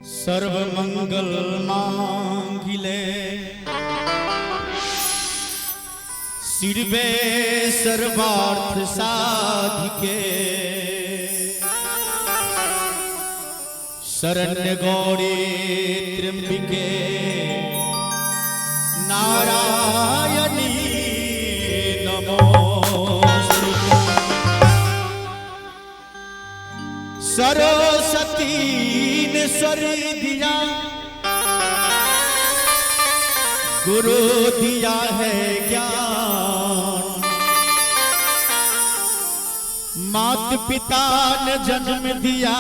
सर्वमंगल मांगिले शिवे सर्वार्थ साधिके शरण्य गौरी त्र्यंबिके नारायणी नमोस्तुते। सरस्वती ने स्वर दिया, गुरु दिया है ज्ञान, मात पिता ने जन्म दिया,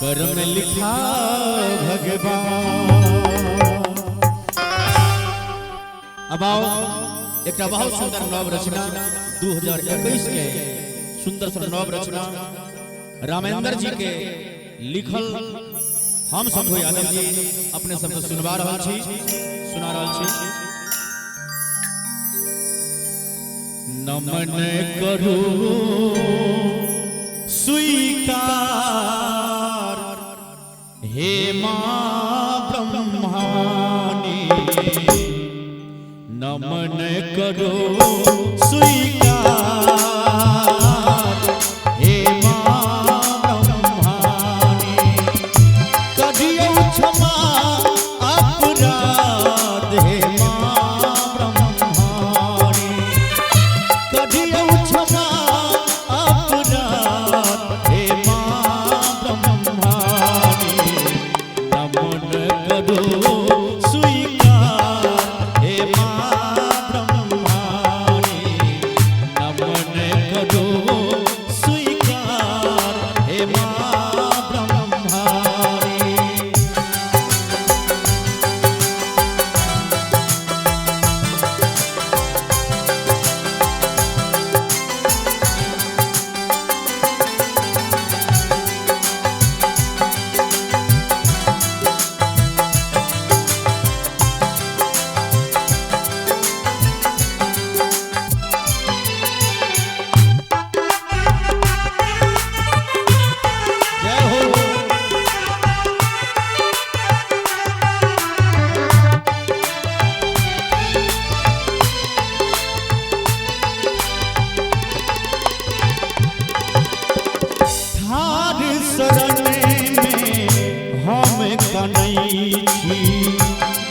कर्म लिखा भगवान। अब आओ एक बहुत सुंदर नव रचना 2021 के सुंदर सा नव रचना रामेंद्र जी के लिखल हम शंभु यादव जी अपने सबके सुना रहा छी। नमन करू स्वीकार हे मां ब्रह्मानी, नमन करो स्वीकार हे मां ब्रह्मानी, करियो क्षमा अपराध हे मां ब्रह्मानी, करियो क्षमा अपराध हे मां ब्रह्मानी, नमन करो स्वीकार हे मां ब्रह्मानी, नमन करो स्वीकार हे मां ब्रह्मानी।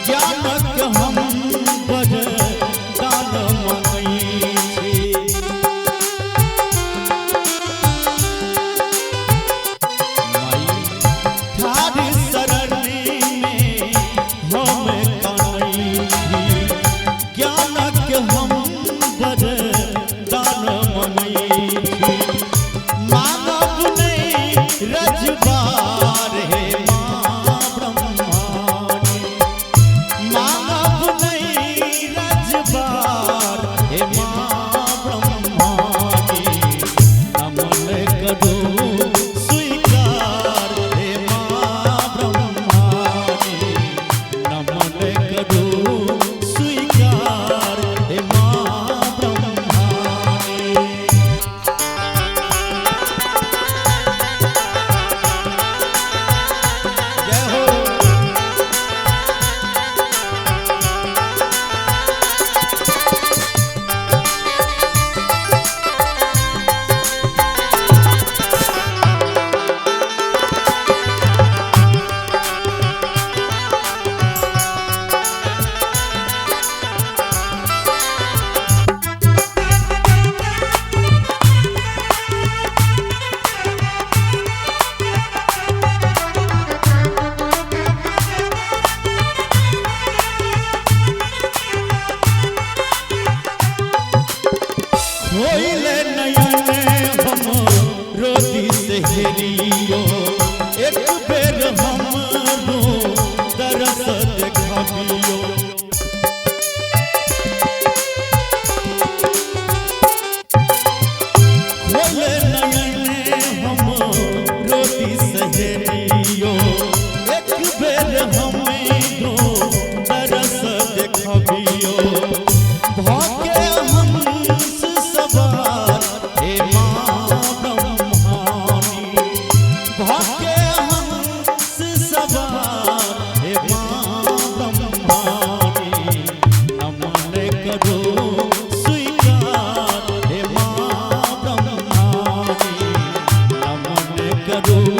ज्ञानक हम वरदान मांगै छी, थार शरण में हम कानै छी, ज्ञानक हम वरदान मांगै छी, मानव नहीं रजबार हे हेरियो एक बेर हमरो दरस देखबियो, खोले नयन हमरो दिस हेरियो एक बेर हमरो दरस देखबियो, भाग्य हंस सवार हे मां ब्रह्मानी, भाग्य जरूर